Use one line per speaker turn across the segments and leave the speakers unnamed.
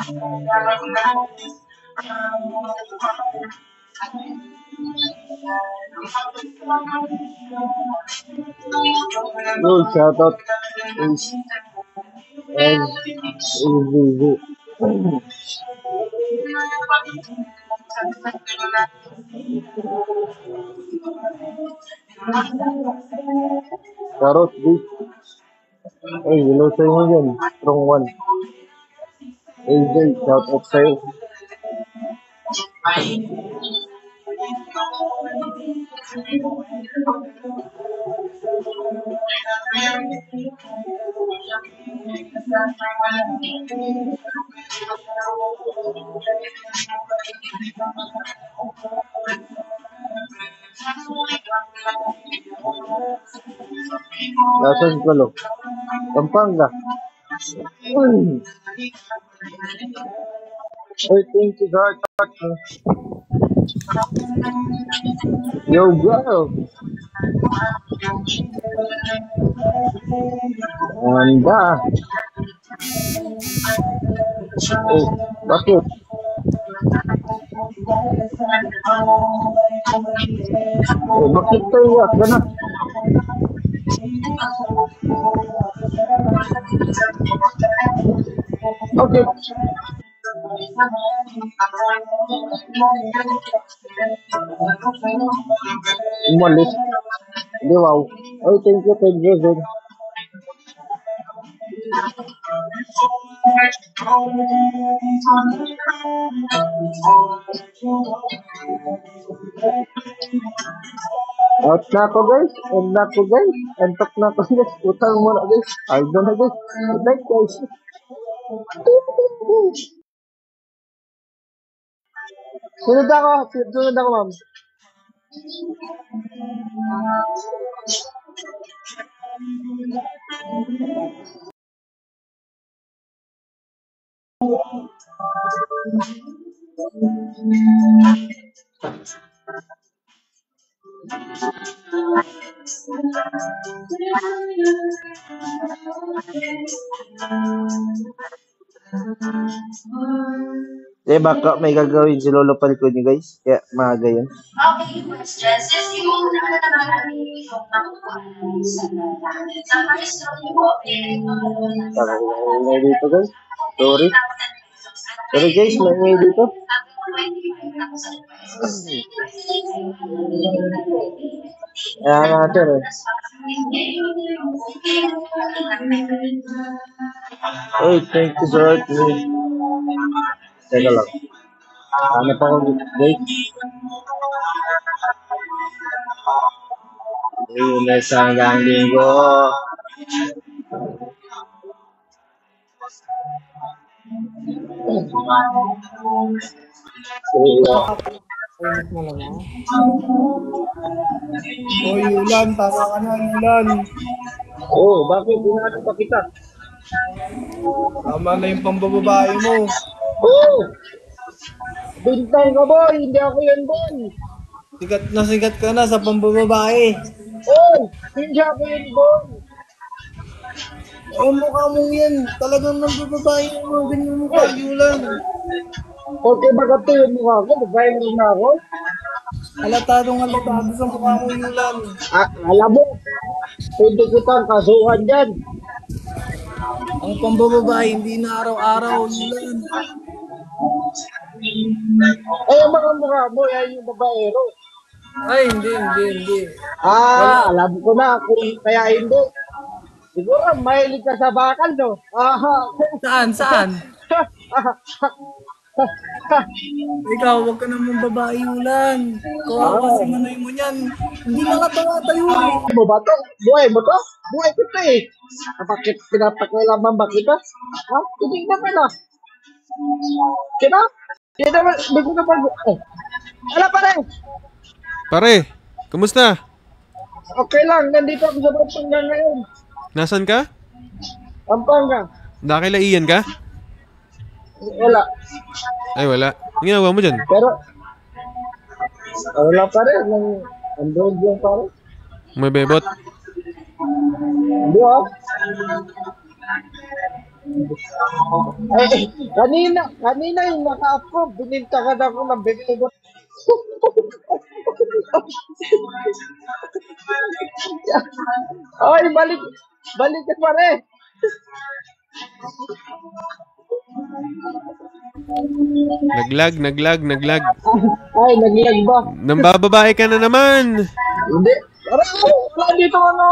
Yo, shoutout is SEVV. Charot, beef. Ay, hello sa inyo dyan. Strong one. AJ, shoutout sa'yo. Nasaan ka lo? Pampanga. Ay, thank you, God. Yo, girl. Anda. Oh, bakit? Oh, bakit tayo iyak ka na? Okay. Umalis. Di wow. Ay, thank you, Jason. Out na ako, guys. End na ako, guys. Antok na ako, guys. Utang muna, guys. Ay, doon na, guys. Good night, guys. Sunod ako. Sunod ako, ma'am. Baka may gagawin si Lolo Palco niyo, guys. Kaya maaga yun.
Okay, questions. Just yung nakatatamaan namin yung sa maestro niyo po.
May dito, guys. Sorry. Sorry, guys. May dito. Ayan natin, eh. Hey, thank you, sir. Teka lang. Ano pa akong guys? Lunes hanggang Linggo.
Hoy, Ulan, tama ka na, Ulan.
Oh, bakit? Hindi pa kita.
Tama na yung pambababae mo.
Oh! Bintang ka, boy! Hindi ako yan, boy!
Sikat ka na sa pambababae.
Oh! Hindi ako yan, boy!
Ang mukha mo yan. Talagang nambababae mo. Ganyan mukha, Ulan.
Okay, bagat to yung mukha ko. Babae mo na ako.
Alatado sa mukha mo, Ulan.
Alam mo, pwede kitang kasuhan dyan.
Ang pambababae, hindi na araw-araw, Ulan.
Ay, ang mga mukha mo, yan yung babaero.
Ay, hindi.
Alam ko na kung kaya hindi. Siguro, mahilig ka sa bakal, no?
Saan? Ikaw, wag ka naman babae, Ulan. Kawawa si Manoy mo niyan. Hindi na nga tayo eh.
Mo ba to? Buhay mo to? Buhay ko to eh. Bakit pinapakilaman ba kita? Ha? Hindi na ka na. Kita? Kita ba? Bago na pag... Ala pare!
Pare, kumusta?
Okay lang, nandito ako sa Pampanga ngayon.
Nasaan ka?
Pampanga.
Nakilaiyan ka?
Wala.
Ay, wala. Ang ginagawa mo dyan?
Pero, wala pa rin. Android yung pare.
May bebot?
Hindi ah. Kanina yung naka-approve, binintakan ako ng 20. Oy, balik ka pare.
Naglag.
Ay, naglag ba?
Nambababae ka na naman.
Hindi. Pare, wala dito ano?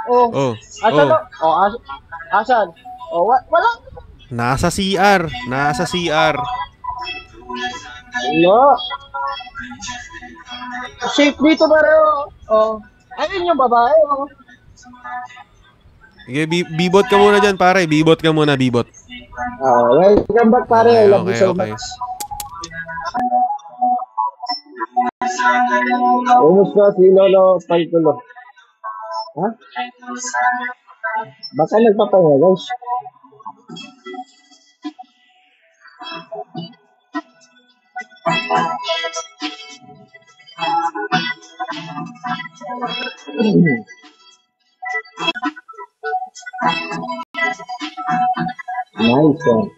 Oh,
Oh,
asan
oh.
na? Oh, asan? Oh, wala.
Nasa CR.
Wala. Safe dito pare. Oh. Ayun yung babae. Oh.
Sige, bibot ka muna dyan, pare. Bibot.
Welcome back pare. I love you so
Okay.
much. Kumusta si Lolo Palculo? Ha? Baka nagpapahinga, guys. Nice one.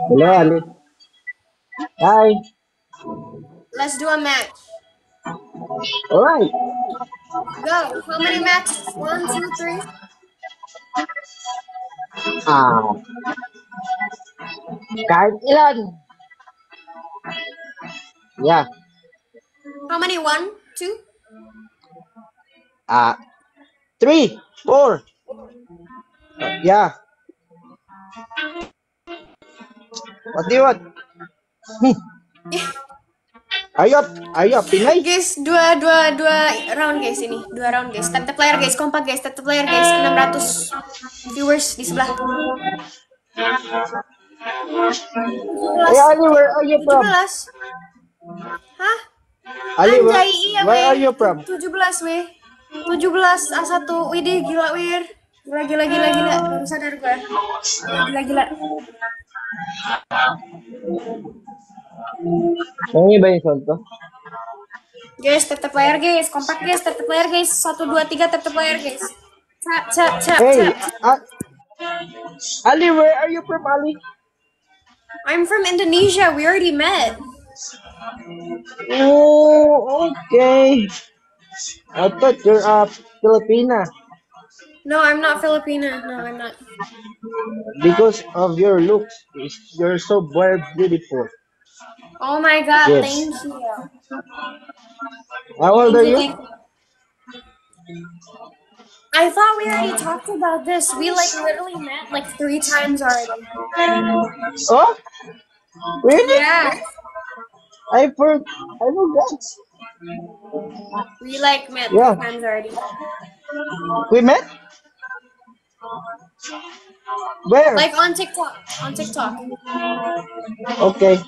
Hello, Ali. Hi.
Let's do a match.
Alright.
Go. How many matches? 1, 2, 3.
Kahit ilan. Yeah.
How many? 1, 2.
3, 4. Yeah. What do you want? Ayo, Pinay.
Guys, dua round guys ini. 2 round guys. Tap player guys, kompak guys. Tap player guys, 600 viewers di sebelah.
Hey, Ali, where are you from?
17. Hah?
Ali,
Anjay, iya
where are
weh.
you from?
17 weh. 17 A1. Widih, gila wir. Gila. Baru sadar gue. Gila.
Nangi ba yung sound ko?
Guys, tap player guys, kompak guys, tap player guys. 1, 2, 3 tap player guys. Cap.
Hey, Ali, where are you from, Ali?
I'm from Indonesia. We already met.
Oh, okay. I thought you're Filipina
No, I'm not Filipina. No, I'm not.
because of your looks. You're so very beautiful.
Oh my god,
Yes.
thank you.
How old are you?
Thank you. I thought we already talked about this. We like literally met like 3 times already.
Oh, really?
Yeah.
I forgot.
We like met
Yeah.
3 times already.
We met? Where?
Like on TikTok.
Okay.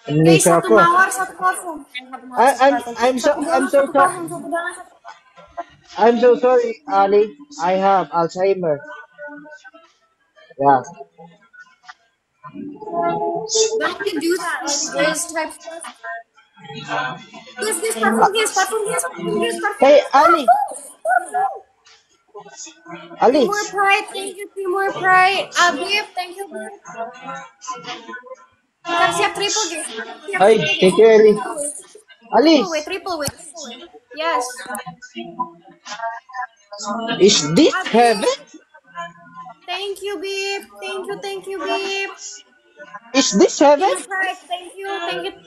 Guys,
Indonesia
satu
ako.
mawar, satu kosong.
I'm so sorry, Ali. I have Alzheimer. Yeah.
Don't you do that? Like this type stuff. Guys, parfum.
Hey, Ali. Ali.
Timur Pride, thank you Timur Pride. Abib, thank you. Siap triple guys.
Hi, thank you, Ali. Ali,
Triple way. Yes.
is this heaven?
Thank you, Bib. Thank you, Bib.
Is this heaven?
Timur Pride, thank you,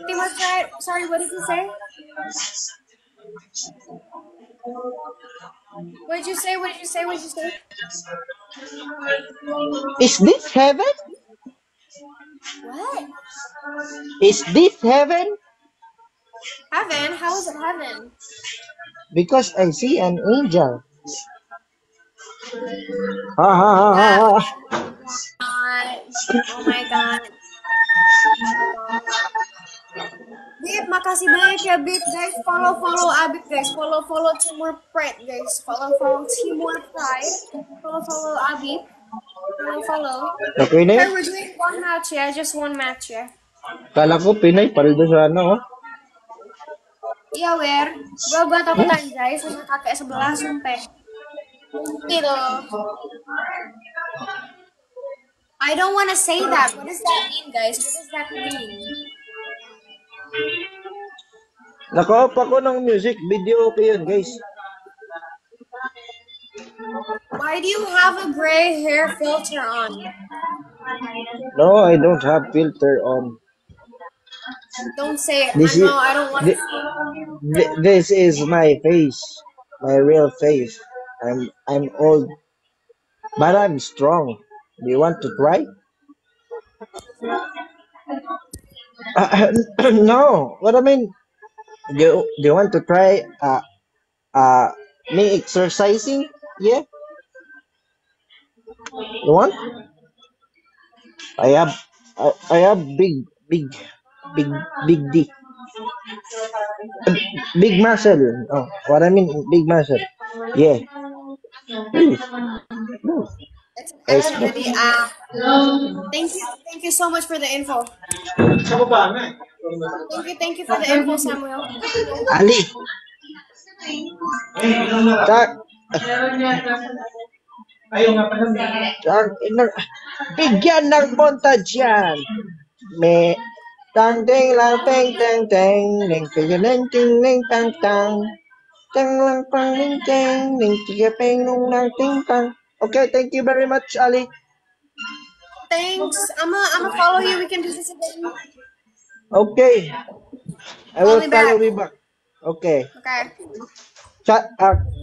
Timur Pride. Sorry, what did you say? What did you say?
Is this heaven?
What?
Is this heaven?
Heaven? How is it heaven?
Because I see an angel. Ha.
Oh my god. Bib, makasih banyak ya Bib, guys. Follow Abib guys. Follow Timur Pride guys. Follow Timur Pride. Follow Abib. Follow.
Okay na
Okay,
yun.
we're doing 1 match ya. Just 1 match ya.
Kala ko Pinay, pareho sa ano, oh.
Iya, Wer. Gua takut anjay sama kakek sebelah, sumpah. Gitu. I don't want to say that. What does that mean, guys? What does that mean?
Naka-off ako ng music. Video okay yun, guys.
Why do you have a gray hair filter on?
No, I don't have filter on.
Don't say it.
This
I
is
know. I don't want to.
this is my face, my real face. I'm old, but I'm strong. Do you want to try? No. What I mean, do you want to try? Me exercising? Yeah. You want? I have I have big big D. Big muscle. Oh, what I mean, big muscle. Yeah. Really? No.
It's an
It's
ad, really. Thank you so much for the info. Thank you for the info, Samuel.
Ali. Tak. Bigyan ng montage yan. May tang ding lang teng teng teng ning ting ning ting ning tang tang tang lang pang ning teng ning tiga peng nung lang ting tang. Okay, thank you very much, Ali.
Thanks. I'ma follow you. We can do this again.
Okay. I will
Call me
follow
back.
you back. Okay.
Okay.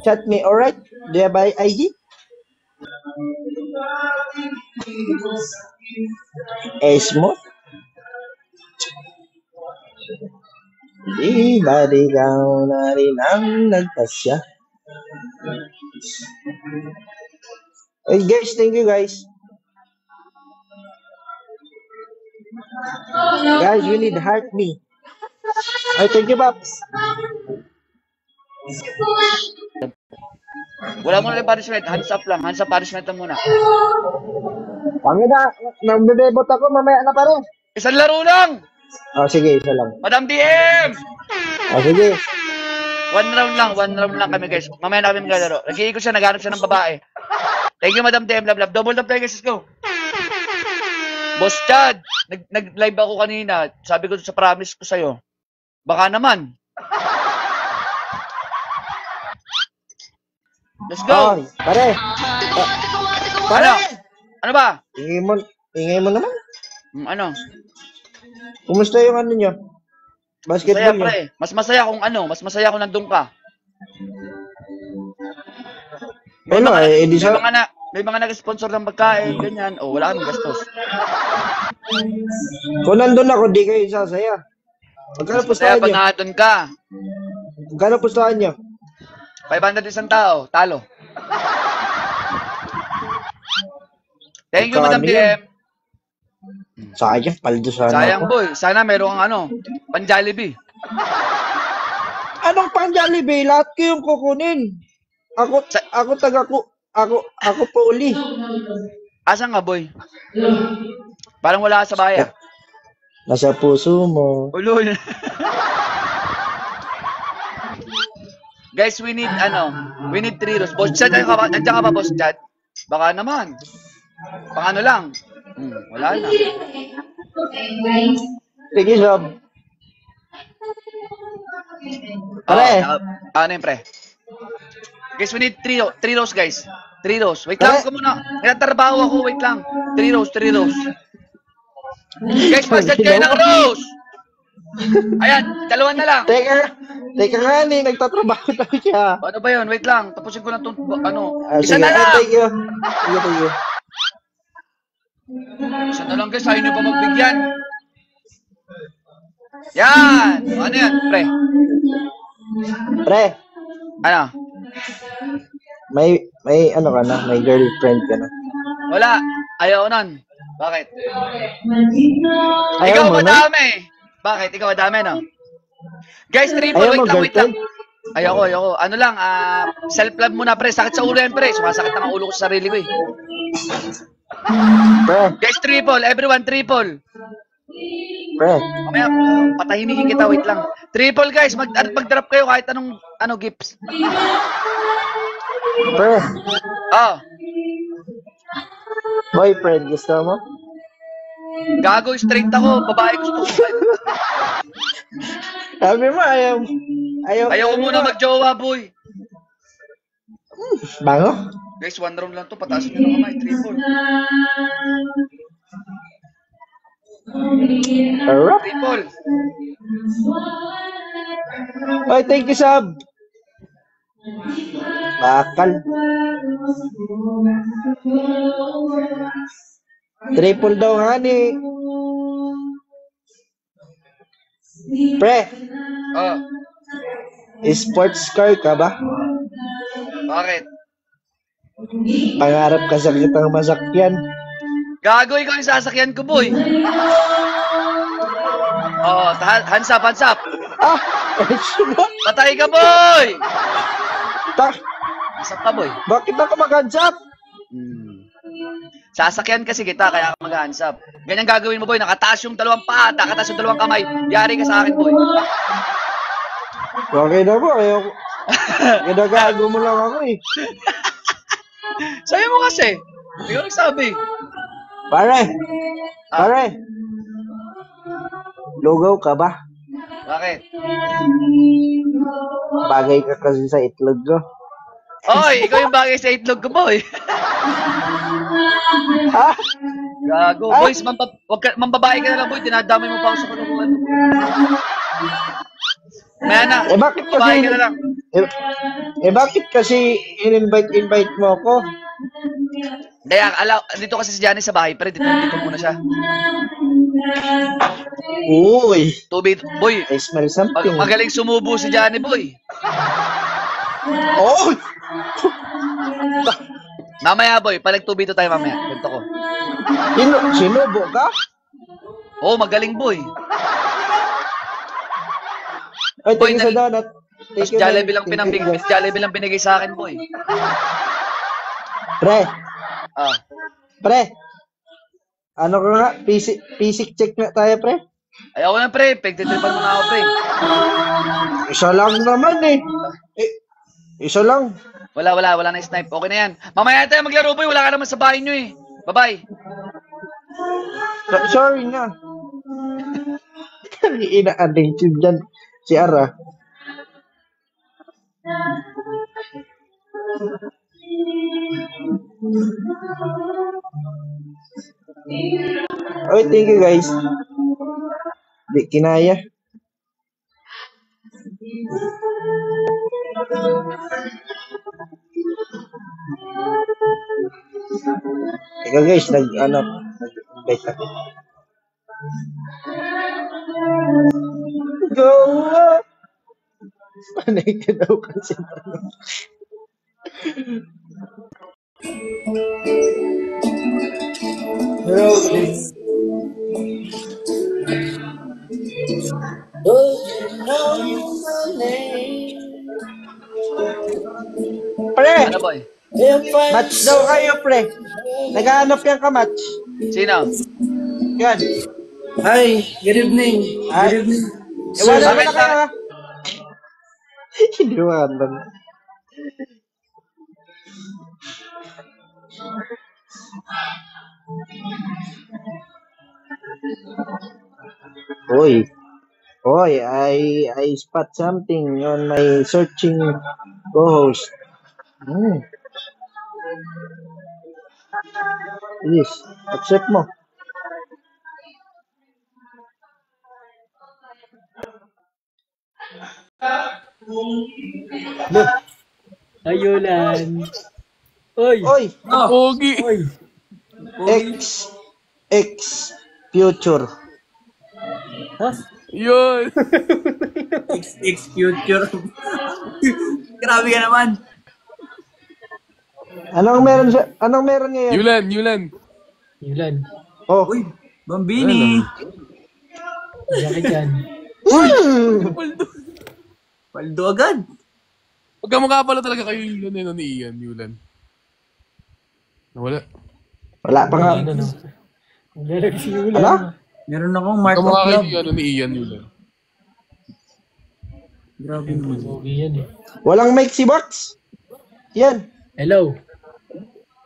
Chat me, alright? Do you have ID? Smooth. Di ba di ikaw na rin ang nagpasya? Hey guys, thank you guys. Guys, you need heart me. Ay, thank you, Paps.
Wala muna yung punishment. Hands up lang. Hands up punishment lang muna.
Pangit na, nagbebebot ako, mamaya na pa rin.
Isang laro lang!
Oh, sige, isa lang.
Madam DM!
Oh, sige.
One round lang kami guys. Mamaya na kami maglalaro. Nag-iikot siya, naghanap siya ng babae. Thank you Madam DM, love. Double the play guys, let's go. Boss Chad, nag-live ako kanina. Sabi ko sa promise ko sa'yo. Baka naman. Let's go.
Oh, pare. Pare!
Ano? Ano ba?
Ingay mo naman.
Ano?
Kumusta yung ano nyo?
Masaya
Basketball nyo?
pre. Mas masaya kung nandun ka.
Wala, di sa...
May mga nag-sponsor ng pagkain, ganyan. O, wala kaming gastos.
Kung nandun ako, di kayo sasaya. Magkano
Masaya
pustahan
pag
nyo?
nandun ka.
Magkano pustahan nyo?
500 isang tao, talo. Thank you, Madam
Magkano yan?
DM.
Sayang, paldo sana
Sayang
ako.
boy, sana meron kang pan Jollibee.
Anong pang Jollibee? Lahat ko yung kukunin. Ako po uli.
Asan nga boy? Parang wala ka sa bayan.
Nasa puso mo.
Ulol. Guys, we need 3 rows. Boss Chad, nandiyan ka ba, Boss Chad? Baka naman. Pang ano lang. Wala na.
Sige, Sob. Pare.
Ano yun, pre? Guys, we need 3 rows, guys. 3 rows. Wait lang ko muna. Nagtatrabaho ako, wait lang. 3 rows. Guys, pasad kayo ng rows! Ayan, 2 na lang.
Teka nga ni, nagtatrabaho daw siya.
Ano ba yun? Wait lang. Tapusin ko na itong, isa
Sige,
na lang.
thank you. Thank you.
Isa na lang guys, ayaw nyo pa magbigyan. Yan! Ano yan, pre?
Pre,
Ano?
may ano ka na? May girlfriend ka na?
Wala. Ayaw nun. Bakit?
Ayaw
Ikaw
mo na?
madami. Bakit? Ikaw madami, no? Guys, triple,
Ayaw mo
wait lang.
girlfriend?
Ayoko. Ano lang, self-love muna, pre. Sakit sa ulo yan, pre. Sumasakit na ang ulo ko sa sarili ko, eh.
Pre,
Guys, triple. Everyone, triple.
pre.
Mamaya, patahimikin kita, wait lang. Triple, guys. Mag-drop kayo kahit anong gifts.
Pre,
Oh.
Boyfriend, gusto mo?
Gago, straight ako. Babae gusto ko.
Sabi mo, ayaw.
Ayaw ko muna mag-jowa, boy.
Bango?
Guys, 1 round lang to. Pataas nyo ng kamay. 3-4.
Alright.
3-4.
Oy, thank you, Sab. Bakal. Triple daw nga ni. Pre,
Oh,
sports car ka ba?
bakit?
Pangarap ka sa kitang masakyan.
Gago, ikaw yung sasakyan ko, boy. Oh, hands up, hands up.
Ah! Sino?
Patay ka, boy!
Ta-
Hands up ka, boy.
Bakit ako mag-hands-up?
Sasakyan kasi kita, kaya ka mag-hands up. Ganyan gagawin mo, boy. Nakataas yung 2 paa, nakataas yung 2 kamay. Yari ka sa akin, boy.
Okay na ba? Ayaw. Ginagago mo lang ako eh.
Sabi mo kasi. Ikaw nagsabi.
Pare! Pare! Lugaw ka ba?
Bakit?
Bagay ka kasi sa itlog ko.
Oy, ikaw yung bagay sa itlog ko, boy.
Ha?
Gago. Boys, mambabae ka na lang, boy. Dinadamay mo pa ako sa kulukuhan. Maya na.
Bakit kasi...
Babae ka na lang.
Bakit kasi in-invite mo ako?
Kaya, dito kasi si Johnny sa bahay, pero dito muna siya.
Uy!
Tubig, boy.
I smell something.
Magaling sumubo si Johnny, boy.
Oh!
Mamaya, boy. Pag nag-2v2 tayo mamaya. Ganito ko.
Sinubo ka?
Oo, magaling, boy.
Ay,
Boy,
tingin sa donut.
Mas Jollibee lang binigay sa akin, boy.
Pre,
Ah.
pre. Ano ka nga? Physic check na tayo, pre.
Ayaw ko na, pre. Pagtitripan mo na ako, pre.
Isa lang naman eh. Isa lang.
Wala na snipe. Okay na yan. Mamaya tayo maglaro, boy. Wala ka naman sa bahay nyo, eh. Bye-bye.
Sorry na. Ina-addiction dyan. Si Ara. Oy, thank you guys. Di kinaya. Ikaw guys, nag-invite ako. Go! Panay ka daw kasi. Pre!
Ano, boy?
Match daw kayo, pre. Naghahanap yan ka match.
Sino?
Yan.
Hi, good evening.
Ay.
Good evening.
Wala
Bakit
na kayo, ha? Hindi mo alam. Oy. Oy, I spot something on my searching co-host. Yes, accept mo.
Ayulan. Oy.
Oy,
Pogi.
Oy.
X future.
Ha?
Yun.
XX future. Grabe ka naman.
Anong meron ngayon?
Yulan.
Yulan.
Oh.
Uy, Bambini.
Bakit yan?
Paldo agad.
Pagkamukha pala talaga kayo Yulan eh, no, ni Ian, Yulan. Nawala.
Wala pa nga.
Ano no? Galag si Yulan.
Ano?
Meron akong mark of
Pagkamukha
love.
kayo ano, ni Ian, Yulan.
Grabe naman.
Pogi yan eh.
Walang mic si Box. Yan.
Hello.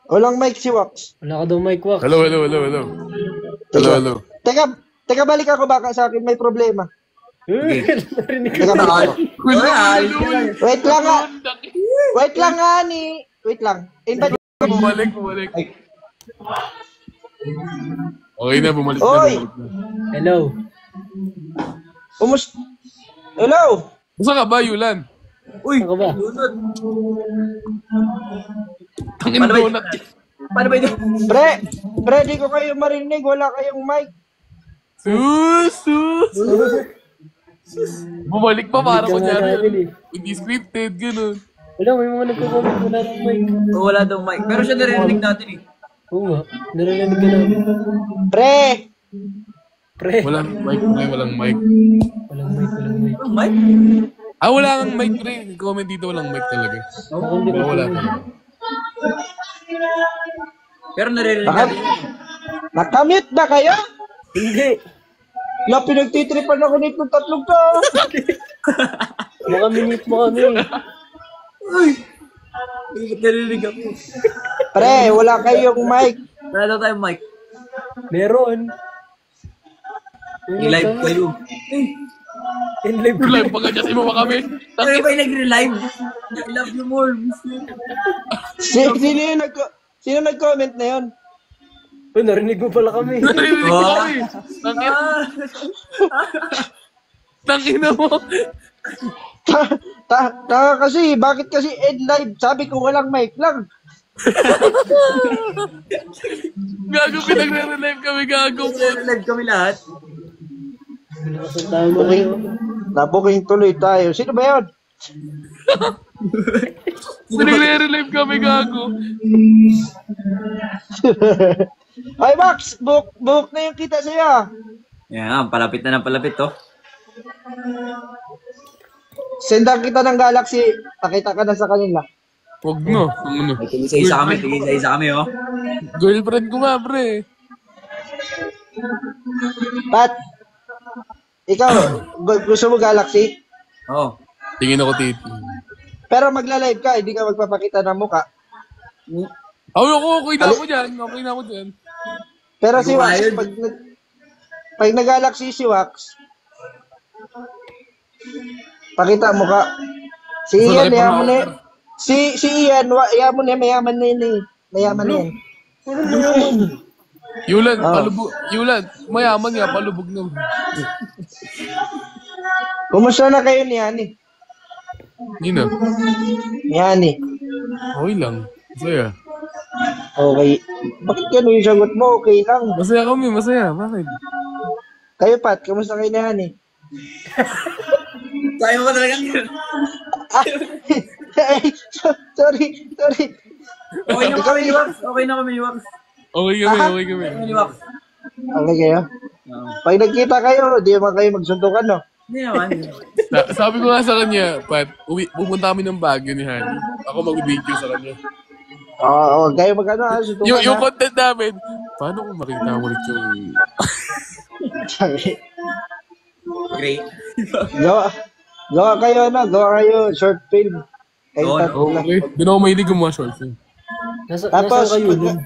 Walang mic si Wax.
Wala ka daw mic, Wax.
Hello. Hello.
Teka, balik ako baka sa akin may problema.
Narinig ko.
Teka, balik ako.
Hello.
Wait lang nga ni. Wait lang. Invite.
Bumalik. Okay na, bumalik
Oy!
na.
Hello.
Hello!
Gusto ka ba, Yulan?
Uy,
Ano ka ba?
lunod.
Tangin
Paano ba-
donut.
Paano ba ito?
Pre, di ko kayo marinig. Wala kayong mic.
Sus! Bumalik pa para
Bigyan nga natin
kunyari.
eh.
Hindi scripted, ganun.
Wala, may mga nagko-comment wala ng mic.
Oh, wala daw mic. Pero siya narinig natin eh.
Oo nga, narinig ka namin.
Pre!
Pre.
Walang mic.
Walang mic.
Oh, mic?
Wala kang mic, pre. Comment dito, walang mic talaga. Wala talaga.
Pero narinig
Baka-
natin.
Nakamute ba kayo?
Hindi.
Na pinagtitripan ako nito tatlong to.
Baka minute mo kami.
Uy! Narinig ako.
Pre, wala kayong mic.
Wala daw tayong mic.
Meron.
I-live kayo.
In live ko.
Live pa ganyan, mo ba kami?
Tayo ba yung nagre-live? I love you more, miss you.
Sino nag-comment na yun?
Oh, narinig mo pala kami.
Narinig ko
Oh.
eh. Tangina mo.
Kasi, bakit kasi end live? Sabi ko walang mic lang.
Gago, pinagre-relive kami, gago.
Nagre-live kami lahat.
Nakasuntahan mo kayo.
Nabuking tuloy tayo. Sino ba yun?
Pinagre-relive kami, gago.
Ay, Max! Buhok na yung kita sa'yo.
Yan, palapit na ng palapit to.
Sendan kita ng Galaxy. Pakita ka na sa kanila.
Huwag no. Ano?
May tigisa-isa kami, oh.
Girlfriend ko nga, pre.
Pat, ikaw, gusto mo Galaxy?
Oh.
Tingin ako, titi.
Pero magla-live ka, hindi ka magpapakita ng muka.
Okay na ako dyan. Okay na ako dyan.
Pero si Wax,
Ayun.
pag nag-Galaxy si Wax, pakita mo ka. Si Ian, yaman na yun. Si Ian, yaman na, mayaman na yun eh. Mayaman na yun.
Yulan,
Oh.
palubog. Yulan, mayaman nga, palubog na.
Kumusta na kayo ni Ani?
Yun na.
Ni Ani.
Okay lang. Masaya.
Okay. Bakit gano'n yung sagot mo? Okay lang.
Masaya kami, masaya. Bakit?
Kayo, Pat, kumusta kayo ni Ani?
Tayo ba talaga?
Ay, sorry.
Okay na kami ni Wax. Okay na kami ni Wax.
Okay kami.
Kami ni Wax.
Okay kayo? Pag nagkita kayo, di naman kayo magsuntukan, no?
Hindi naman.
Sabi ko nga sa kanya, Pat, pupunta kami ng Baguio ni Hani. Ako mag-video sa kanya.
Oo, kayo magkano, suntukan
Yung
na.
content namin, paano kung makita mo ulit yung...
Great.
Gawa kayo, short film. Kayo
Oo,
tatlo lang.
Okay. Doon ako mahilig gumawa short film.
Tapos,
Nasa kayo dun?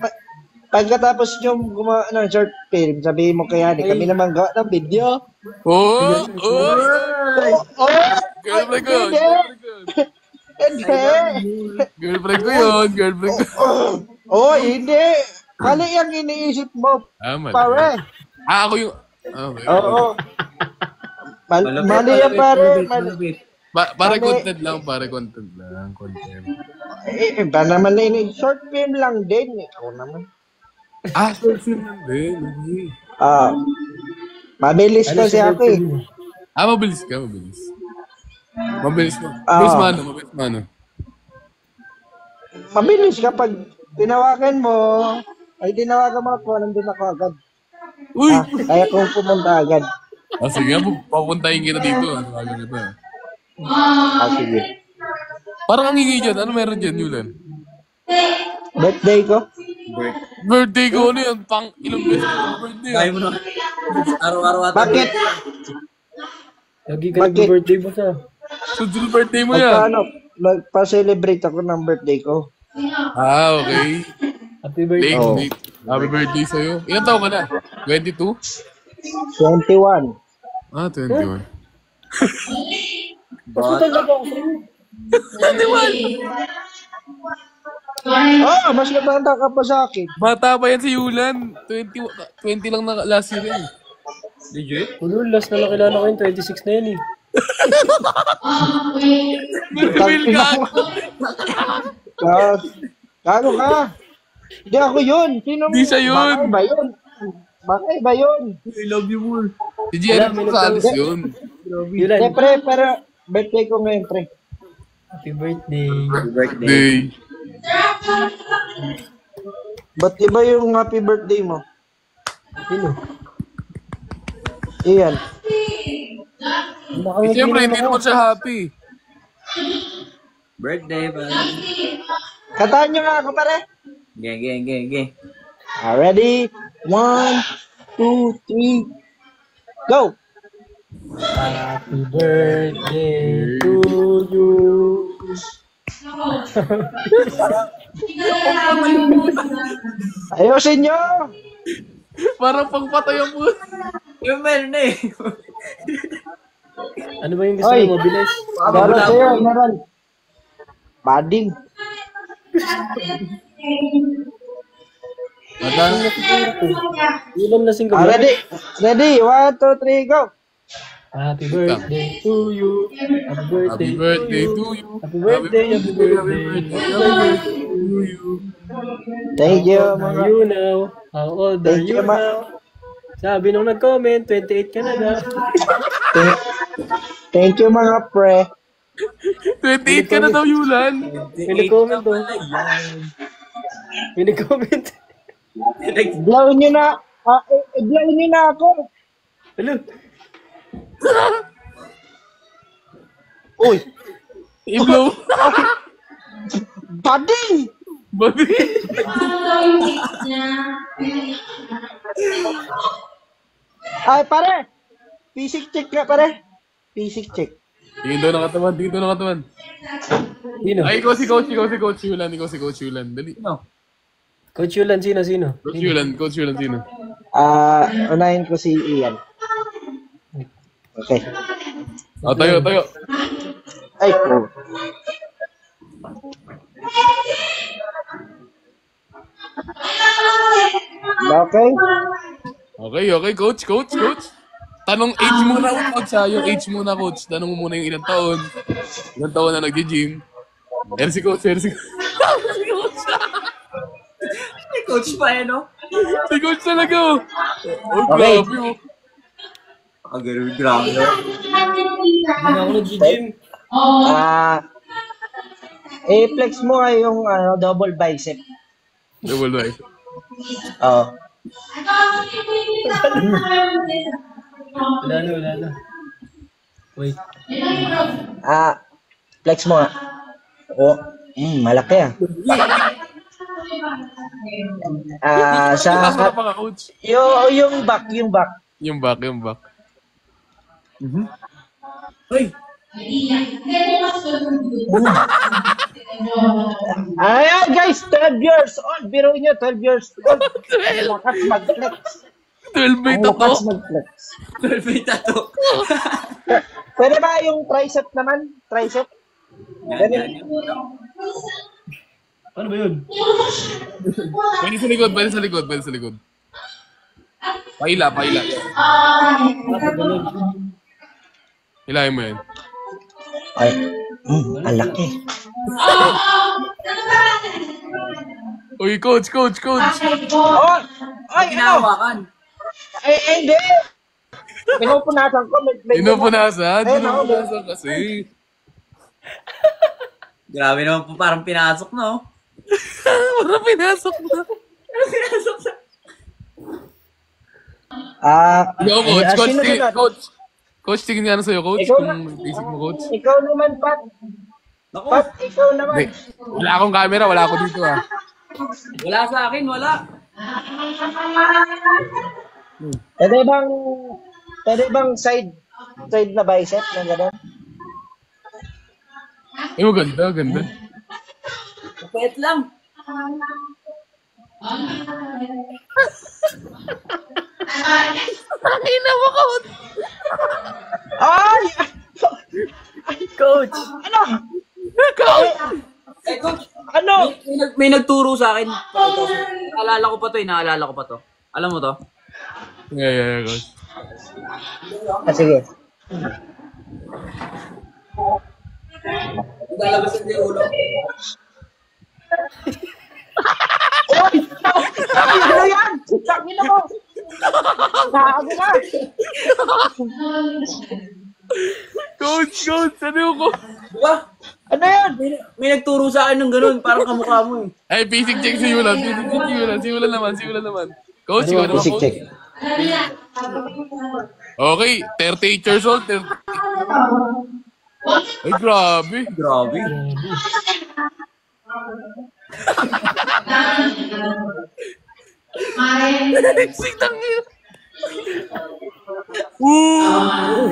pagkatapos nyo gumawa ng short film, sabihin mo kay Hani, kami naman gawa ng video.
Oh! Girlfriend ko!
Hindi. Hindi.
Girlfriend ko yun! Girlfriend ko.
Hindi. Mali yung iniisip mo,
Mali.
pare.
Ako yung... Okay.
Oo. Mali yan, pare. Mali.
Para content lang, content.
Ba naman na short film lang din. Ikaw naman.
Short film lang din. Okay.
Mabilis kasi ako eh.
Mabilis ka, mabilis. Mabilis na. Mabilis mano.
Mabilis kapag tinawagan mo, tinawagan mo ako, nandun ako agad.
Uy!
Kaya kung pumunta agad.
Sige nga, papuntahin kita dito. Tawagan kita.
Sige.
Parang ang hingi dyan. Ano meron dyan, Yulan?
Birthday ko?
Birthday ko, ano yan? Pang ilang beses na birthday.
Kaya mo na. Araw-araw ata.
Bakit?
Lagi ka nag-birthday mo sa.
Sunod birthday mo yan.
Magpa-celebrate ako ng birthday ko.
Okay.
Happy birthday.
Late,
Oh.
late. Happy birthday sa'yo. Ilan taon ka na? 22?
21.
Ah, 21.
Mas talaga ako sa'yo.
Ah, mas matanda ka pa sa akin.
Bata pa yan si Yulan. 20 lang na last year yan.
Legit?
Ulo, last na nakilala ko yun, 26 na yan eh.
Will ka!
Gago ka. Hindi ako yun. Sino mo?
Di siya yun.
Baka iba yun. Baka iba yun.
I love you more.
Si Jerry Gonzalez yun.
Yulan,
Pre, pero birthday ko ngayon, pre.
happy birthday.
Day.
Ba't iba yung happy birthday mo?
Sino?
Iyan.
Nakangiti
Siyempre, hindi
naman ako.
naman siya happy.
Birthday, ba?
Kataan nyo nga ako, pare.
Ge.
Ready? 1, 2, 3, go!
Happy birthday to you.
Ayusin nyo!
Parang pangpatay ang buwan.
Yung meron na eh.
Ano ba yung gusto
Oy.
mo? Bilis.
Meron sa'yo, meron. Bading.
Mata.
Ilan lasing ka ba?
Ready? Ready? 1, 2, 3, go!
Happy birthday to you.
Happy birthday to you.
Happy birthday, happy birthday.
to you.
Thank you,
How old
mga...
are you now? How old are
Thank
you
you, ma-
now? Sabi nung nag-comment, 28 ka na daw.
Thank you, mga pre.
28 ka na daw, Yulan.
May nag-comment oh. May nag-comment.
Blawin nyo na. Blawin nyo na ako.
Hello?
Uy,
I-blow.
bading!
Babi.
Ay, pare. Physics check nga, pare. Physics check.
Tingin daw ng katawan, tingin daw ng katawan.
Sino?
Ay, ikaw si Coach Yulan, ikaw si Coach Yulan. Dali.
Coach Yulan, sino?
Coach Yulan, sino?
Unahin ko si Ian. Okay.
Oh, tayo.
Ay, po. Okay?
Okay, Coach. Tanong age muna, Coach, ha? Yung age muna, Coach. Tanong mo muna yung ilang taon. Ilang taon na nag-gym. Yan si Coach.
May coach pa eh, no?
Si Coach talaga, oh. Oh,
Okay.
grabe, oh.
Grabe.
Hindi na ako nag-gym.
I-flex mo ay yung double bicep.
Double life.
Oo.
Wala na. Wait.
Flex mo nga. Oh, malaki ah.
Kaso na pa ka, Coach.
Yung back.
Yung back.
Uy!
Ayan guys, 12 years old. Biro nyo, 12 years old. Ang lakas mag-flex.
12 by
Ang
tato.
lakas mag-flex.
May tato.
Pwede ba yung tricep naman? Tricep? Pwede.
Ano ba yun?
Pwede sa likod. Paila. Hilahin mo yan.
Ay, ang laki.
Uy, Coach.
Oh! Ay, ano?
Hinahawakan.
Ay, hindi. Pinupunasan ko.
Pinupunasan
Ayun,
kasi.
Grabe naman po, parang pinasok, no?
Parang pinasok na. Coach, tingin nga na sa'yo, Coach.
Ikaw
Kung isip mo, Coach.
Ikaw naman, Pat.
Naku,
Pat, ikaw naman.
Hindi. Wala akong camera, wala ako dito, ah.
wala sa akin, wala.
Pwede bang side na bicep na gano'n?
Maganda.
Kapit lang.
Ina mo, coach!
Ay!
Coach!
Ano?
Coach!
Eh, coach,
Ano?
may nagturo sa akin. Naalala ko pa to eh, naalala ko pa to. Alam mo to?
Yeah, coach.
Sige.
Lalabasan niya yung ulo.
Ano yan? Sabi na mo! Gago ka!
Coach! Ano yung coach?
Diba?
Ano yan?
May nagturo sa akin ng ganun, parang kamukha mo eh.
Ay, basic check simulan. Simulan naman. Coach, ikaw naman,
Basic
coach.
check.
Okay, 38 years old. Ay, grabe.
Grabe.
Sitang yun. Woo!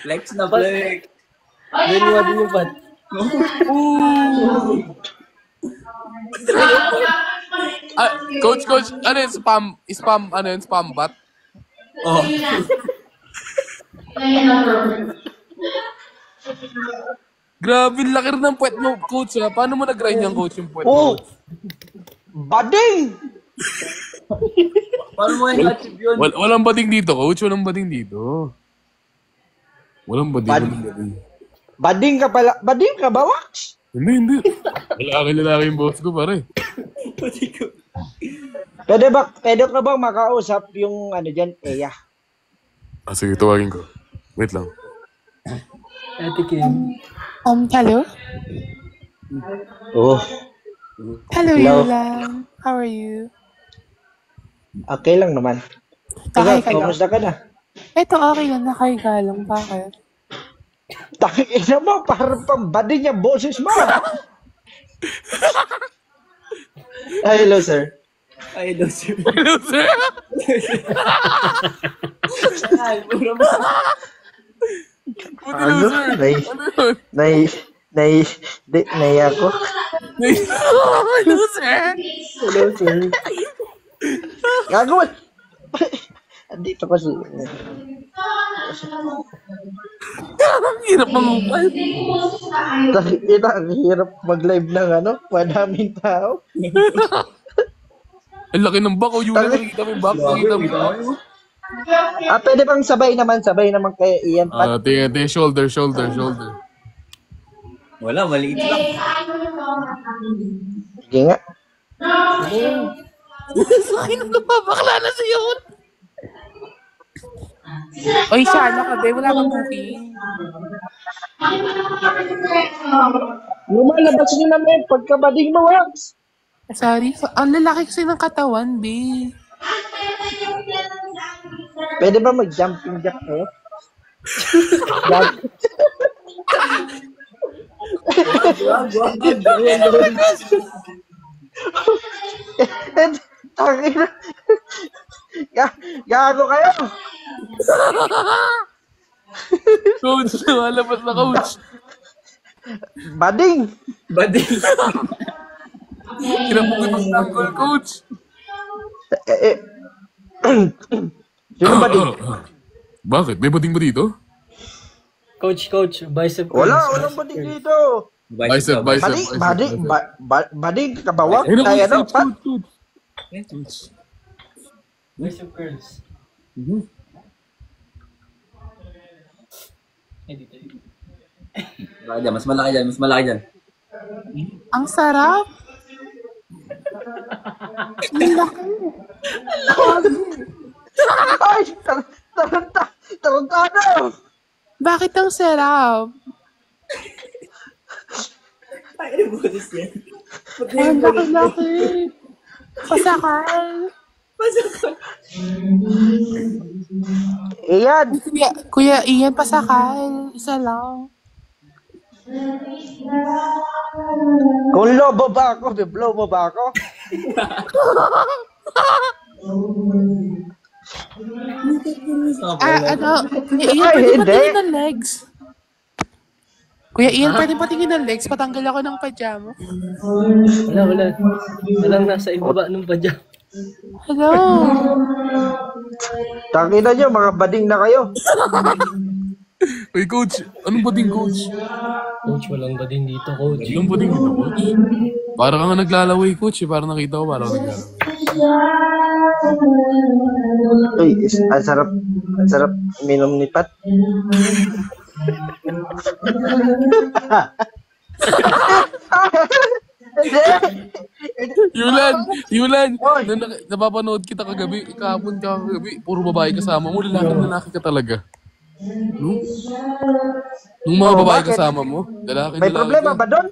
Flex na flex.
Dalawa din yung pat.
Coach, ano yun, spam bot?
Oh.
Grabe, laki rin ng puwet mo, coach, ha? Paano mo nag-grind yung coach yung puwet
Oh!
mo?
Bading!
Paano mo yung achieve yun?
Walang bading dito, coach. Walang bading dito. Walang bading.
Bading ka pala. Bading ka ba, Wax?
Hindi. Lalaki yung boss ko, pare.
Pwede ka bang makausap yung ano dyan, Eya?
Sige, tawagin ko. Wait lang.
Ate Kim.
Hello?
Oh,
Hello,
Hello.
Yulan. How are you?
okay lang naman.
Okay
Ikaw,
ka lang.
kamusta ka na?
Ito, okay lang. Nakahiga lang. Bakit?
Takina mo, parang pang bading yung boses mo. Hello, sir.
Ay, no, sir.
Hello, sir.
Ay, puro mo.
Hello, sir. Ano yun?
Naiya ko.
Hello, sir.
Hello, sir. Gagawin. Andito kasi.
Ang hirap mangupal.
Ang hirap mag-live ng madaming tao.
Ang laki ng back, Yulan. Nakikita mo yung back. Nakikita mo yung back.
Pwede bang sabay naman kay Ian Pat?
Tingnan, shoulder.
Wala, maliit lang.
Sige nga.
Sa akin ang napapakla na si Yun.
Oy, sana ka, be. Wala kang booking.
Lumalabas nyo naman pagkabading mo, Wax.
Sorry. Ang lalaki kasi ng katawan, be.
Pwede ba mag-jumping jack kayo? Jump. Tangina. Gago kayo.
Coach, lumalabas na, coach.
Bading.
Bading.
Hirap mo mag-tanggol, coach.
Sino bading?
Bakit? May bading ba dito?
Coach, bicep curls.
Walang bading dito.
Bicep.
Bading ka ba, Wax?
Ayun
Kaya
ako,
Pat?
coach.
Bicep curls.
Mas malaki dyan.
Ang sarap. Ang laki.
Ay, tarantado.
Bakit ang sarap?
Ay, ano butas yan?
Ang laki-laki. Pasakal.
Iyan.
Kuya Ian, pasakal. Isa lang.
Kung lobo ba ako, biblow mo ba ako? Ay,
Kuya Ian, pwede ba
hindi.
tingin ng legs? Kuya Ian, pwede patingin ng legs? Patanggal ako ng pajama.
Wala. Walang nasa ibaba nung padya.
Hello.
Tangina nyo, mga bading na kayo.
Uy, coach. Anong bading, coach?
Coach, walang ba din dito, coach?
Anong bading dito, coach? Parang ka nga naglalaway, coach. Parang nakita ko, parang naglalaway.
Uy, ang sarap. Ang sarap uminom ni Pat.
Yulan, nung napapanood kita kagabi, kahapon ka kagabi, puro babae kasama mo, lalaki ka talaga. Nung mga babae
bakit?
kasama mo,
May problema ba doon?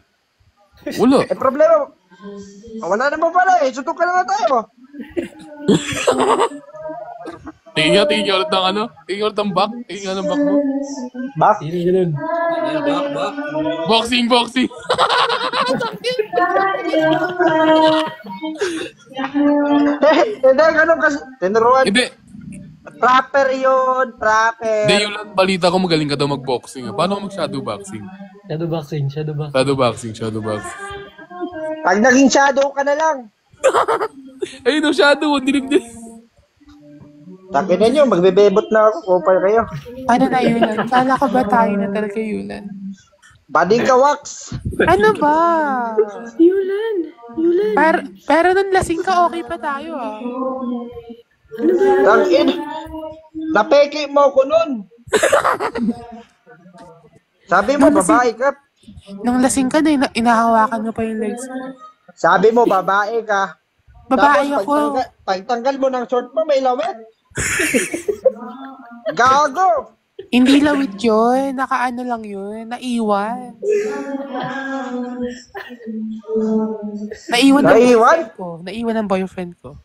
Wala.
May problema. Wala naman pala eh. Suntok ka na nga tayo.
Tingin nga ulit ng ano? Tingin nga ulit ng back? Tingin nga ng back mo?
Back?
Sino ganun?
Boxing!
Hindi, ganun kasi. Tinuruan.
Hindi.
Proper yun. Proper.
Hindi, Yulan, balita ko magaling ka daw mag-boxing. Paano ka mag-shadow boxing?
Shadow boxing.
Shadow boxing.
Pag naging shadow ka na lang.
Ayun no, shadow. Dilim.
Takin na nyo, magbebebot na ako. Kupal kayo.
Ano na, Yulan? Kala ko ba tayo na talaga, Yulan?
Bading ka, Wax.
Ano ba?
Yulan.
Pero nung lasing ka, okay pa tayo ah.
Tangin. Napeke mo ko nun. Sabi mo, babae ka.
Nung lasing ka na, inahawakan mo pa yung legs.
Sabi mo, babae ka.
Babae
Tapos,
ako.
pagtanggal mo ng short mo, may lawet. Gago.
Hindi lawit yun. Nakaano lang yun. Naiwan. Naiwan ng boyfriend ko.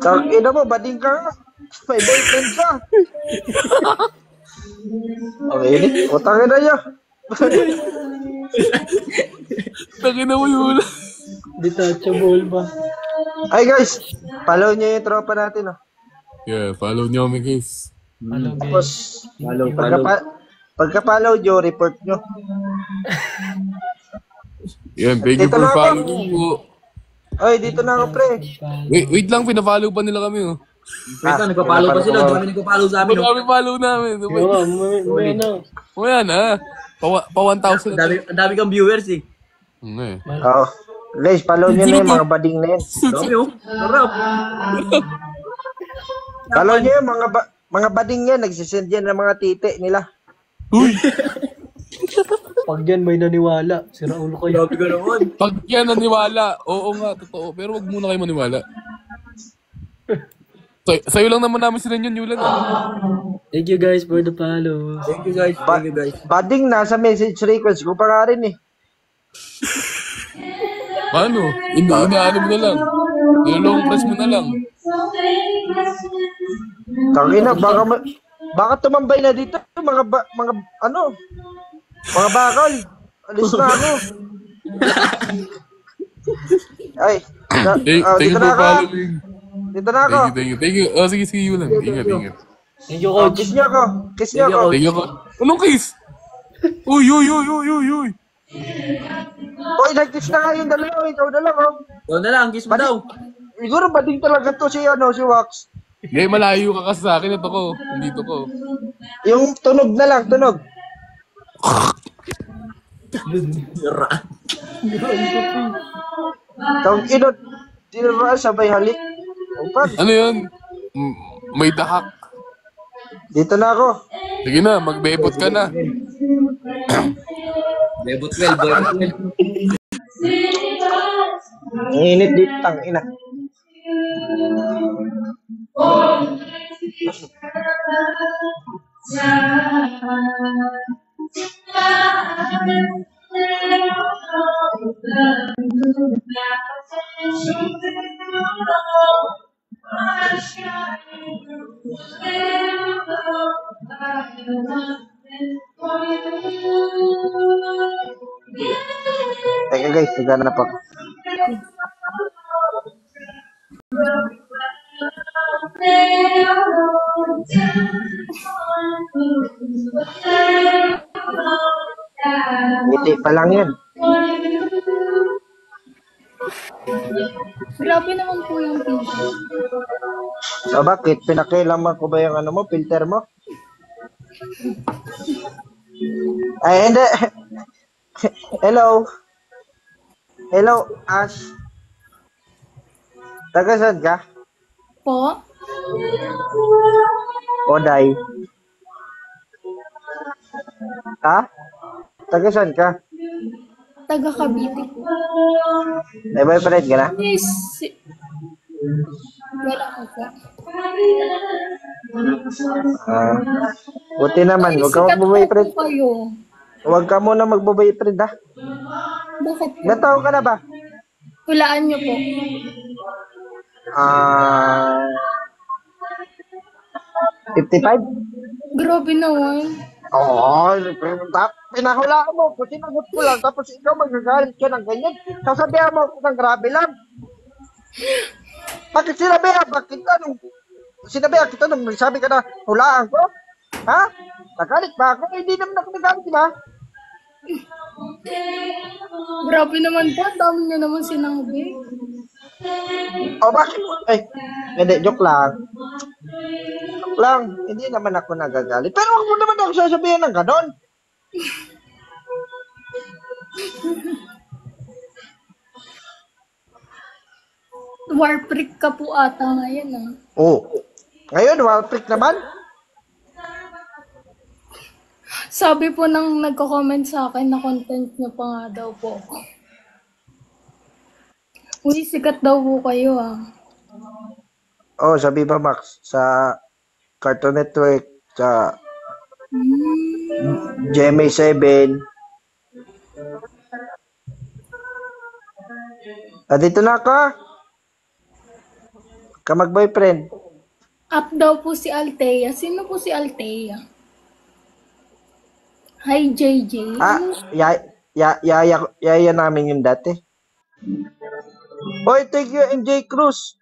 Tangina mo, bading ka. May boyfriend ka. Okay, utangin na niya.
Tangina mo, Yulan.
Detachable ba?
Ay guys, follow nyo yung tropa natin. Oh.
Yeah, follow nyo kami, guys.
Tapos, pagka-follow nyo, report nyo.
Yan, thank you
Dito
for
na ako.
following po.
Ay, dito na ako, pre.
Wait lang, pina-follow pa nila kami, oh.
Wait lang, nagpa-follow pa sila. Dami nagpa-follow sa amin. oh.
Kami follow namin.
May ano.
O yan, ha? Pa 1,000.
Ang dami kang viewers eh.
Okay.
Oo. Guys, follow nyo na yung mga bading na yun.
Dami oh. Sarap.
Follow nyo yung mga bading yan. Nagsisend yan ng mga titi nila.
Uy!
Pag yan may naniwala, sira ulo kayo.
Grabe ka naman.
Pag yan naniwala, oo nga, totoo. Pero wag muna kayo maniwala. Sa'yo lang naman namin sila yun, Yulan.
Thank you guys for the follow.
Thank you guys.
Bading nasa message request ko pa nga rin eh.
Paano? Inaano mo na lang. Nilolong press mo na lang.
Tangina, baka tumambay na dito mga bakal. Alis na ako. Ay,
Thank you
dito
for
na ako.
following.
Dito na ako.
Thank you. Oh, sige, Yulan. Ingat.
Thank you, coach.
Kiss niyo ako. Kiss niyo ako.
Thank you, anong kiss? Uy.
Oy, nag-kiss na kayo yung dalawa. Ikaw na lang, oh.
Doon na lang, kiss mo daw.
Siguro bading talaga to si Wax.
Hindi, malayo ka kasi sa akin. Ito ko. Nandito ko.
Yung tunog na lang, tunog. Tawag ino, tinuraan sabay halik. Upan,
Ano yun? May dahak.
dito na ako.
Sige na, magbebot ka na.
Bebot well.
Ang init dito, tangina. Teka guys, nagana pa ako.
They are all down on
Konti pa lang yan.
Grabe naman po yung pinto.
So bakit? Pinakialaman ko ba yung ano mo, filter mo? Ay, hindi. Hello. Hello, Ash. Taga saan ka?
Po?
Oday. Ha? Taga saan ka?
Taga Cavite po.
May boyfriend ka na?
Yes. Wala ko po.
Ah, buti naman. Huwag ka
Sikat
mag-boyfriend.
po kayo.
Huwag ka muna mag-boyfriend, ha?
Bakit po?
Ilan taon ka na ba?
Hulaan niyo po.
Ah, 55?
Grabe naman.
Oo, pinahulaan mo ko, sinagot ko lang, tapos ikaw magagalit ka ng ganyan. Sasabihan mo ako ng grabe lang. Bakit sinabihan? Bakit anong sinabihan kita nung nagsabi ka na hulaan ko? Ha? Nagalit ba ako? Hindi naman ako nagalit, di ba?
Grabe naman po. Ang dami niyo naman sinabi.
O bakit? Ay, hindi, joke lang. Joke lang, hindi naman ako nagagalit. Pero huwag mo naman ako sasabihin ng ganon.
Warprick ka po ata ngayon ah.
Oh, ngayon, walprick naman.
Sabi po nang nagko-comment sa akin na content niya pa nga daw po ako. Uy, sikat daw po kayo ah.
Oh, sabi ba Max, sa Cartoon Network, sa GMA7. Dito na ako. Ka mag-boyfriend.
Up daw po si Althea. Sino po si Althea? Hi, JJ.
Ah, yaya namin yung dati. Hoy, thank you, MJ Cruz.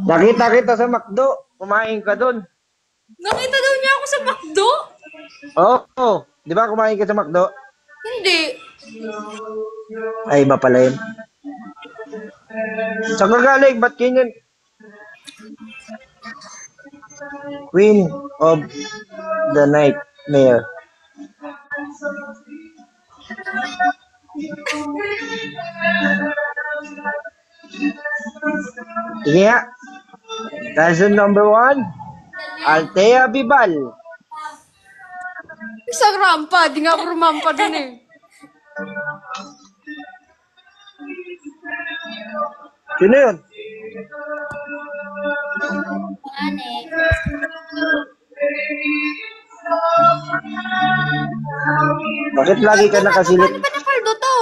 Nakita kita sa McDo. Kumain ka doon.
Nakita daw niya ako sa McDo?
Oo. Di ba kumain ka sa McDo?
Hindi.
Ay, iba pala yun. Saan ka galing? Ba't ganyan? Queen of the Nightmare. Sige nga. Cousin number 1, Althea Bibal.
Isang rampa. Di nga ako rumampa dun eh.
Sino yun? Bakit lagi ka nakasilip?
Paano ba na paldo to?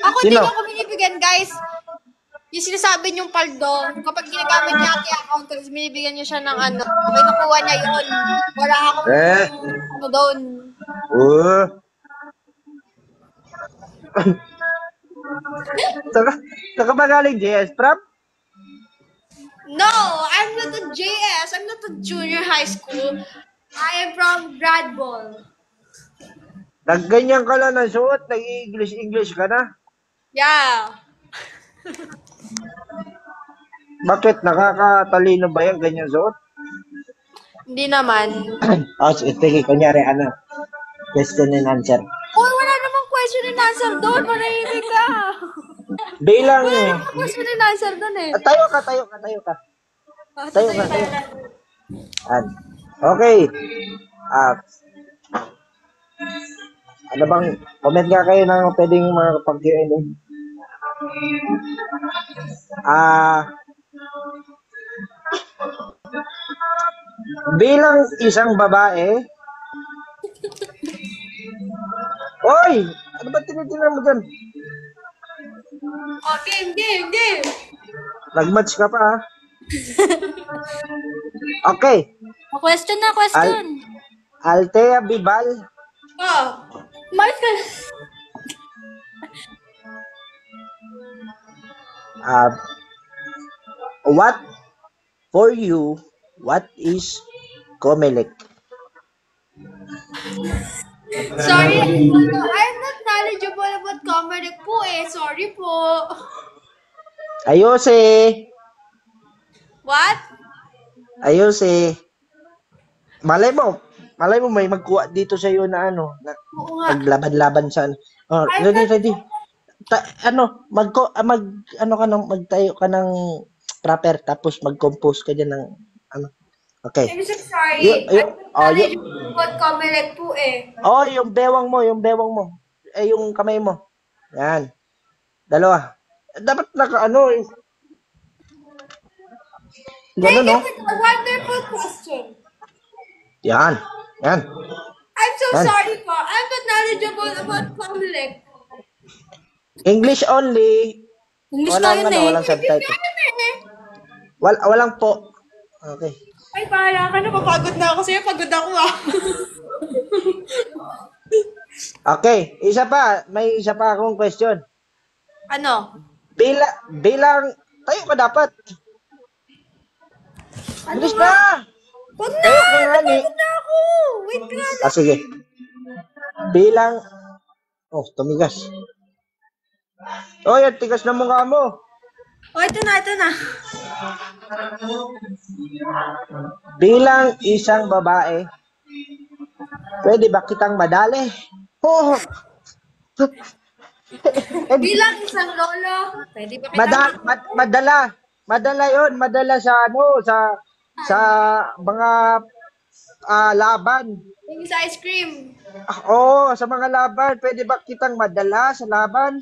Ako
Sino?
hindi ako binibigyan, guys. Yung sinasabi niyong paldo, kapag ginagamit niya ang account, tapos binibigyan niyo siya ng ano, kinukuha niya yun. Wala akong ano doon.
Saka ba galing JS Prep?
No, I'm not a JS. I'm not a junior high school. I am from Bradball.
Nagganyan ka lang ng suot, nag-English ka na?
Yeah.
Bakit? Nakakatalino ba yan ganyan suot?
Hindi naman.
Sige, kunyari, ano? Question and answer.
Uy, wala namang question and answer doon. Manahimik ka.
Bilang,
Wala namang question and answer doon eh.
tayo ka. Tayo ka. Okay. Ano bang, comment nga kayo ng pwedeng mga pag-Q&A. Bilang isang babae, oy! Ano ba tinitingnan mo dyan?
Oh, game.
Nag-match ka pa, ha? Okay.
Question na, question.
Althea Bibal,
Oh, Mars ka.
What for you? What is Comelec?
Sorry, I'm not knowledgeable about comedy po eh. Sorry po.
Ayose.
What?
Ayose. Malay mo may magkuha dito sa iyo na ano, na
Oo nga.
paglaban-laban sa ano. Oh,
I'm
ready,
not...
ready. Magtayo ka ng proper tapos mag-compose ka diyan ng ano. Okay.
I'm so sorry.
Yung,
I'm not knowledgeable about comedy po eh.
yung bewang mo. Yung kamay mo. Yan. Dalawa. Dapat
Thank
Ganun,
you
no?
for the wonderful question.
Yan.
I'm so
Yan.
sorry po. I'm not knowledgeable about comedy.
English only.
English
Walang
tayo na eh.
walang subtitle. Walang po. Okay.
Ay, bahala ka na. Papagod na ako sa'yo. Pagod ako ah.
Okay, may isa pa akong question.
Ano?
Bilang tayo ka dapat. Bilis na.
Huwag na!
Tayo ka nga ni.
Pagod na ako! Wait ka lang.
Sige. Bilang tumigas. Yan, tigas na mukha mo.
Ito na.
Bilang isang babae, pwede ba kitang madali? Oh.
Bilang isang lolo, pwede ba kita?
Madala yon, madala sa mga laban.
Yung sa ice cream.
Sa mga laban, pwede ba kitang madala sa laban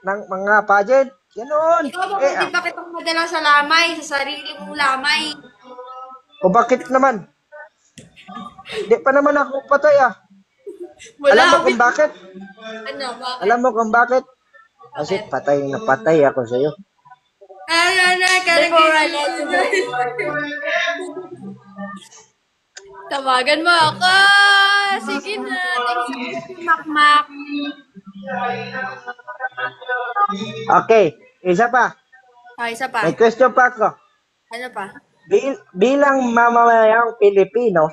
ng mga pageant? Ganon.
Ikaw ba pwede ba kitang madala sa lamay, sa sarili mong lamay?
O bakit naman? Hindi pa naman ako patay ah. Alam mo kung bakit?
Ano, bakit?
Alam mo kung bakit? Kasi patay na patay ako sa iyo.
Tawagan mo ako! Sige na! Makmak!
Okay, isa pa.
Isa pa.
May question pa ako.
Ano pa?
Bilang mamamayang Pilipino,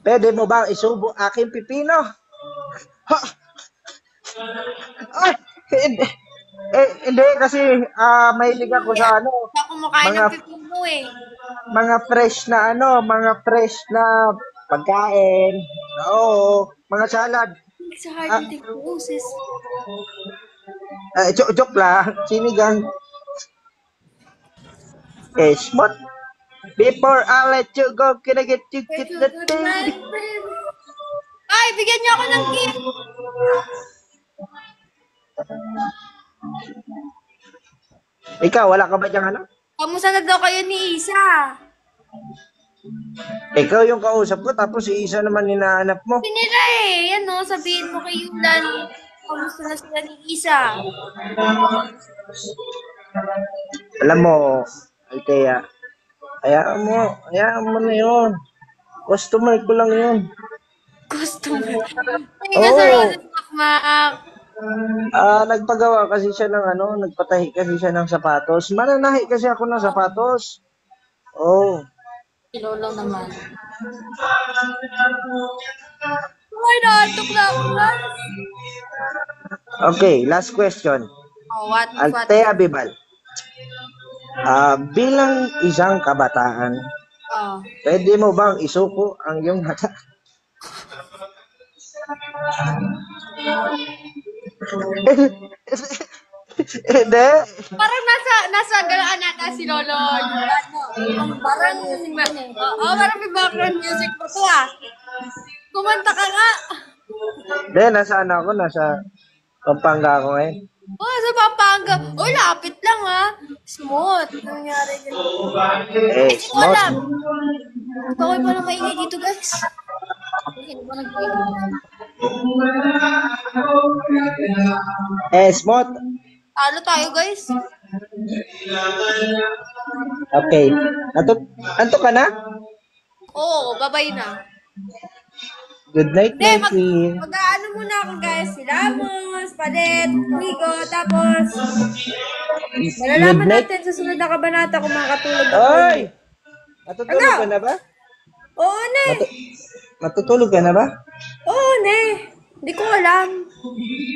pwede mo bang isubo aking pipino? Ha! Ay! Hindi kasi mahilig ako sa
Ako kumakain ng pipino eh.
mga fresh na pagkain. Oo, mga salad.
It's hard to take boses.
Joke lang, sinigang. Smart. Before I let you go, can I get you the thing?
Ay, bigyan niyo ako ng gift.
Ikaw, wala ka ba diyang anak?
Kamusta na daw kayo ni Isa?
Ikaw yung kausap ko, tapos si Isa naman hinahanap mo.
Pinila eh. Yan o, sabihin mo kay Yulan. Kamusta na sila ni Isa?
Alam mo, Althea, hayaan mo na yun. Customer ko lang yun.
Customer. Hindi ka sa Roland Makmak.
Nagpagawa kasi siya ng nagpatahi kasi siya ng sapatos. Mananahi kasi ako ng sapatos.
Lolo naman. Ay, naantok na ako.
Okay, last question.
What?
Althea Bibal. Bilang isang kabataan, pwede mo bang isuko ang iyong mata? Hindi.
Parang nasa galaan nata si Lolo. Parang may background music pa to ah. Kumanta ka nga.
Hindi, nasa Pampanga ako ngayon.
Sa Pampanga. Lapit lang ah. Smooth. Nangyari yun.
Smooth.
Bawal pa na maingay dito guys. Hindi ba
Smooth.
Ano tayo guys?
Okay. Anto ka na?
Oo, babay na.
Good night,
Hindi,
my queen.
mag-ano muna ako guys. Silamos, padet, ligo, tapos malalaman
Good night.
natin sa sunod na kabanata kung makakatulog ako.
Oy! Matutulog
Ano?
ka na ba?
Oo, ne.
Matutulog ka na ba?
Oo, ne. Hindi ko alam.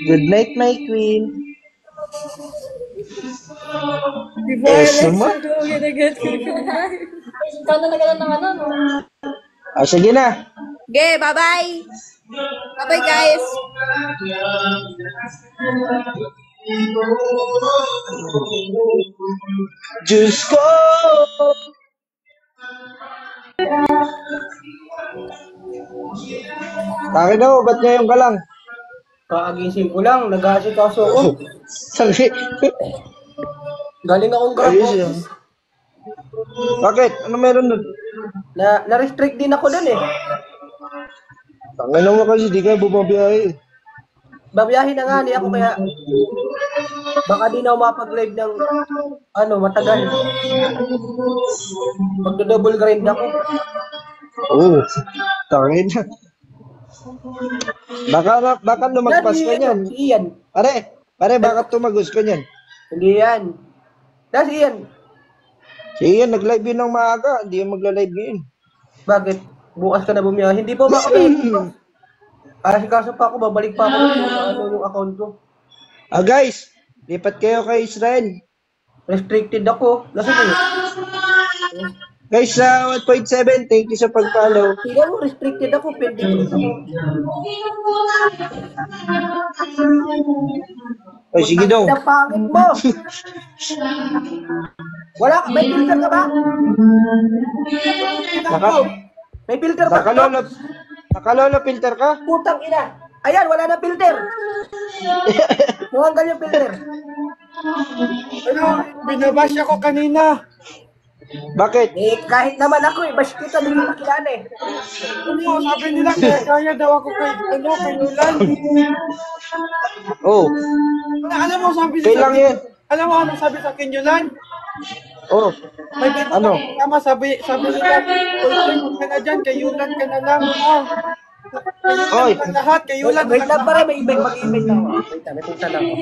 Good night, my queen. Suma? Sige na.
Okay, bye-bye. Bye-bye, guys.
Diyos ko! Akin daw, ba't ngayon ka lang?
Kaagising ko lang, nag-aasikaso ako.
Sakit.
Galing akong
Ayos
grab.
yun. Bakit? Ano meron nun?
Na-restrict din ako dun eh.
Tangin mo kasi, di ka bumabiyahe.
Babiyahin na nga ni ako kaya baka di na ako mapag-live ng matagal. Magdo-double grind ako.
Oo. Tangin na. Baka lumagpas ka niyan.
Si Ian.
Pare, baka tumagos ka niyan.
Hindi yan. Si Ian.
Si Ian, nag-live yun ng maaga. Hindi yung magla-live ngayon.
Bakit? Bukas ka na bumiyahe. Hindi po ba ako kaso pa ako, babalik pa ako yung account ko.
Guys, lipat kayo kay Israel.
Restricted ako. Nasaan yun?
Guys, 1.7, thank you sa pag-follow.
Tingnan mo, restricted ako. Pending ako.
Ay, sige daw.
Ang pangit mo! Wala ka, may filter ka ba? May filter ba?
Nakalolo filter ka?
Putang ina! Ayan, wala na filter! Mukhang yung filter.
Binabash ako kanina.
Bakit?
Kahit naman ako bash kita, hindi mo makilala eh.
Ano, sabi nila kaya daw ako kay Nolan.
Oh.
Alam mo, sabi
Kailang yan.
Alam mo ano sabi sa akin, Nolan?
Oh.
May beta
Ano?
tama, sabi nila, huwag ka na dyan, kay Yulan ka na lang.
Oy.
Lahat, kay Yulan.
Wait lang para may ibig mag-ibig na ako. Wait lang, may punta lang ako.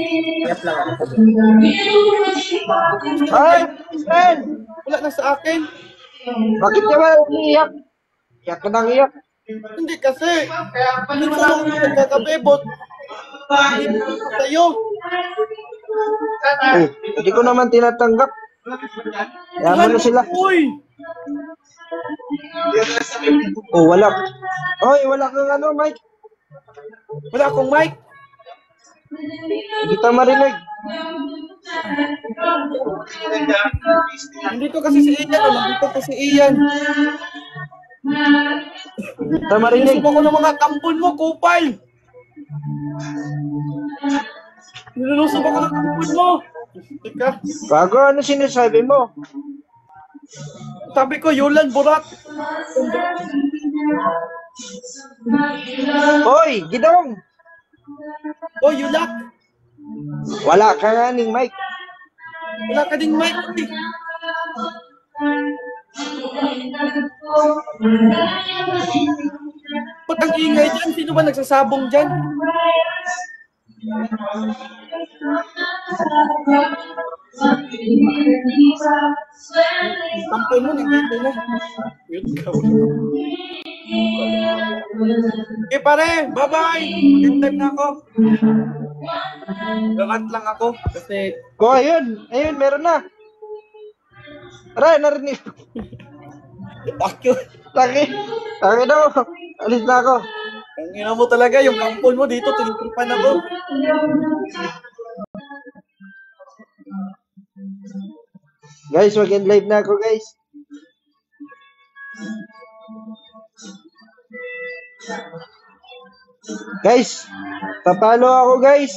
Kaya lang ako.
Ay, Israel!
Wala na sa akin.
Bakit ka ba umiiyak? Iyak ka nang iyak.
Hindi kasi. Hindi ko lang nagkakabebot. Hindi ko sa'yo.
Oh, hindi ko naman tinatanggap. Yaman na sila.
Uy!
Oh, wala. Oy, wala kang Mike.
Wala akong mic.
Hindi kita marinig.
Nandito kasi si Ian. Nandito po si Ian.
Hindi kita marinig.
Gusto ko ng mga kampon mo, kupal. Nilulusog ako ng kampon mo. Teka.
Bago, ano sinasabi mo?
Sabi ko, Yulan, burat.
Hoy, Gidong!
O, Yulak.
Wala ka nga ning Mike.
Wala ka ding mic. Ba't ang ingay dyan? Sino ba nagsasabong dyan? Kampon mo, nandito na. Okay pare, bye-bye! Mag-time na ako. Gamat lang ako kasi
Oh, ayun, meron na. Tara, narinig.
bakyo.
Taki daw. Alis na ako.
Ang ina mo talaga, yung kampon mo dito, tinitripan ako.
Guys, mag-end live na ako, guys. Guys, papalo ako, guys.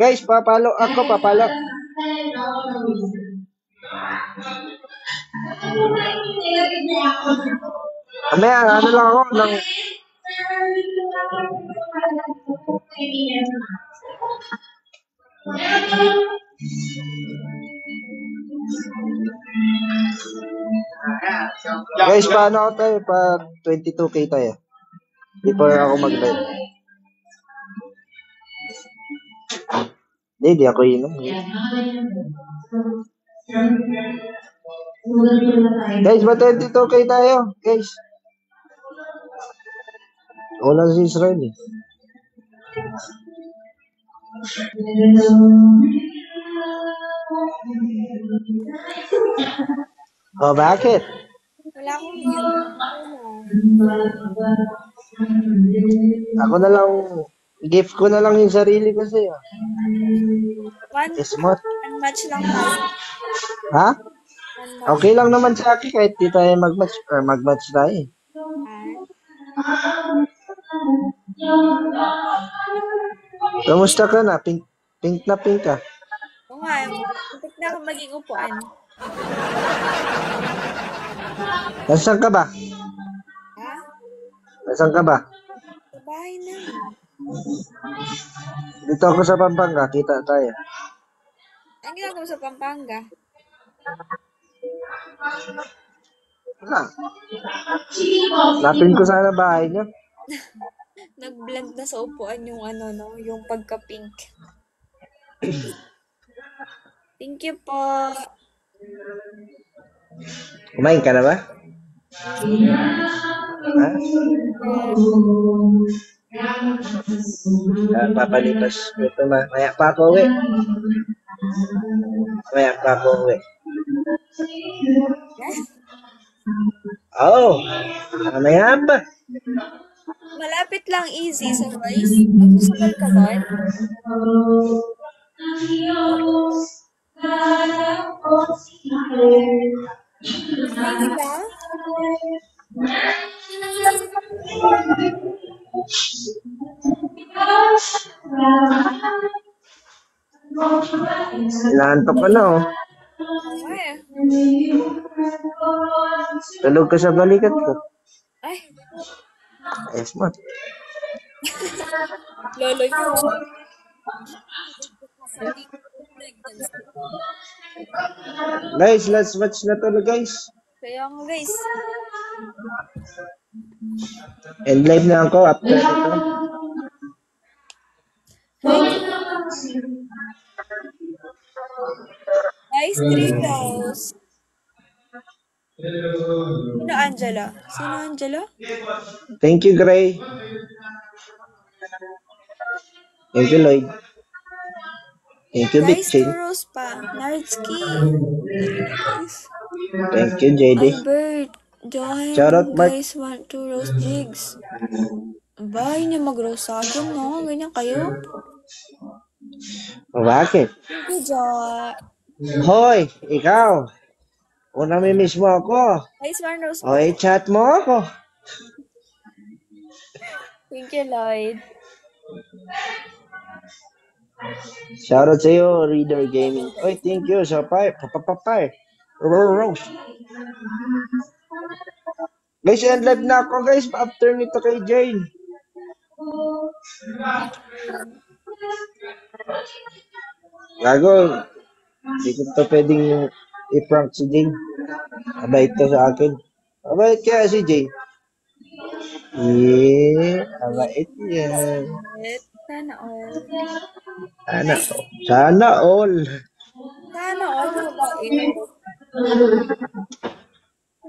Guys, papalo ako, papalo. Mamaya, ano lang ako, ng... Guys, paano ako tayo? Pa 22k tayo. Before ako mag-live. Hindi ako inom. Guys, ba 22K tayo? Guys. Wala si Israel eh. Oh, bakit?
Wala akong gift.
Ako na lang, gift ko na lang yung sarili ko sa'yo. Smart.
One match lang tayo.
Ha?
One match.
Okay lang naman sa akin kahit di tayo mag-match or mag-match tayo. Kamusta ka na? Pink na pink ka.
Oo nga, muntik na ako maging upuan.
Nasaan ka ba?
Ha?
Nasaan ka ba?
Sa bahay na.
Dito ako sa Pampanga. Kita tayo.
Ang ginagawa sa Pampanga?
Wala. Napin ko sana bahay niyo.
Nag-blend na sa upuan yung ano, no? Yung pagka-pink. Thank you po.
Kumain ka na ba? Ha? Papalipas. Ito, maya pa ako uwi. Maya pa ako uwi. Oo. Maya pa.
Malapit lang, easy sa Royce. Magsusugal ka doon? Easy lang?
Inaantok ka na, oh.
Ay.
Tulog ka sa balikat ko.
Ay,
Smart.
lolo nyo.
Guys, last match na to, guys.
Kaya nga guys.
And live na ako after ito.
Guys, 3 daws. Sino Angela? Sino Angela?
Thank you, Gray. Thank you, Lloyd. Thank you, Big
Guys,
Chin.
2 rows pa. Nardski.
Thank you, JD.
Albert. Johan,
Charot, Mark.
guys, want 2 rows jigs. Bahay niya mag-roast sa akin, no? Ganyan kayo?
Bakit?
Thank you, Jo.
Hoy, ikaw. Kung namimiss mo ako,
Guys, 1 roast pa.
o i-chat mo ako.
Thank you, Lloyd.
Shoutout sa'yo, Reader Gaming. Oy, thank you sa papapapay. Rose. Guys, end live na ako, guys. After nito kay Jane. Gago. Hindi ko to pwedeng i-prank si Jane. Abay ito sa akin. Abay kaya si Jane. Abait yan.
Sana all.
Sana all.
Sana all mabait.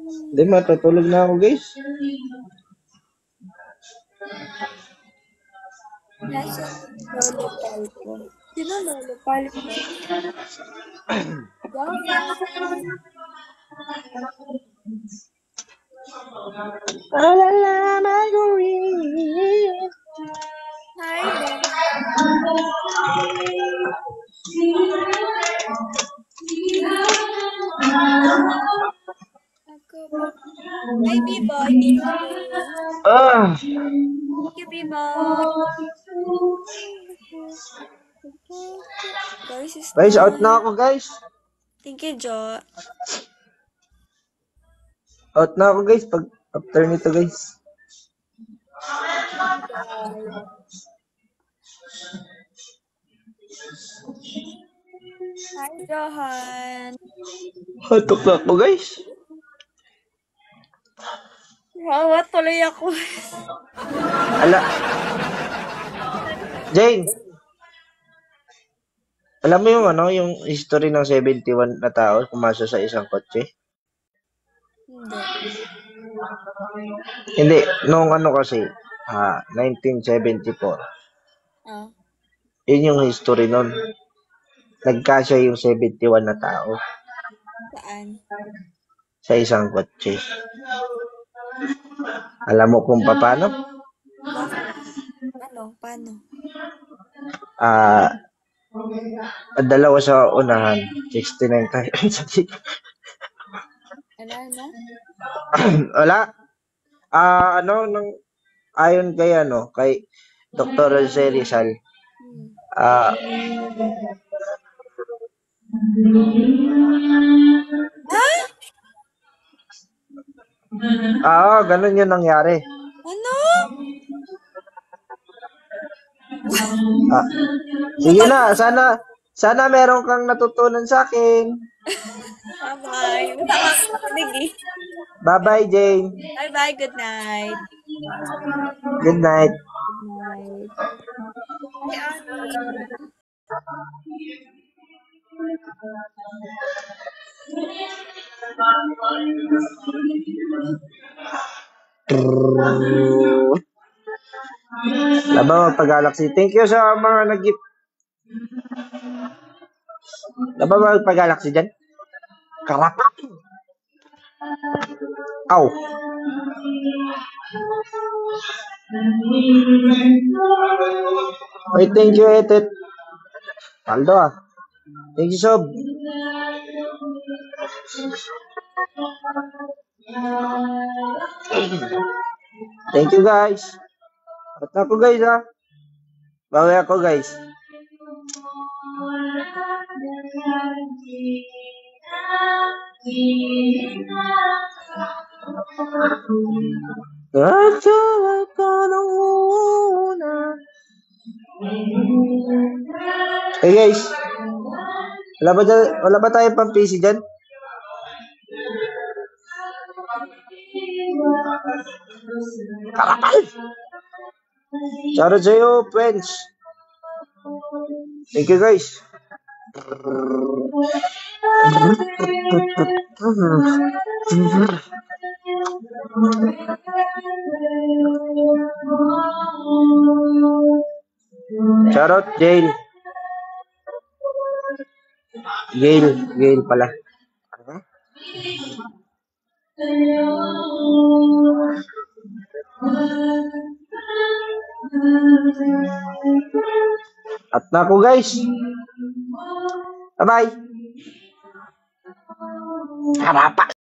Hindi, matutulog na ako, guys.
Nasa lolo palpo. Sino lolo palpo? Hi there. Hi, B-boy.
Ah,
Thank you, B-boy.
guys, out na ako, guys.
Thank you, Jo.
Out na ako, guys. Pag after nito, guys.
Hi, Johan.
Hatok na ako, guys.
Hawa tuloy ako.
Ala, Jane, alam mo yung ano, yung history ng 71 na tao pumasok sa isang kotse?
Hindi.
Hindi, noong ano kasi, 1974.
Ah.
Yun yung history nun. Nagkasya yung 71 na tao
Saan?
sa isang kotse. Alam mo kung paano?
Ano? Paano?
Dalawa sa unahan, 69 tayo.
Ano?
Wala. Ayon kay Dr. Jose Rizal, ganun yung nangyari.
Ano?
Sige na, sana meron kang natutunan sa akin.
Bye-bye. Wala ka makinig eh.
Bye-bye, Jane.
Bye-bye. Good night.
Good night.
Good night. Hi, Ani.
Laban magpag-galaxy. Thank you sa mga nag-gift. Laban magpag-galaxy dyan. Karapak. Aw. Wait, thank you, Etet. Paldo Thank you, Sob. Thank you, guys. At ako, guys, Bawi ako, guys. Nagsawa ka ng una. Hey, guys. Wala ba tayo pang PC dyan? Karapal! Shoutout sa'yo, friends. Thank you, guys. Shoutout, Jail. Gail pala. At na ako, guys. Bye-bye. Harapa.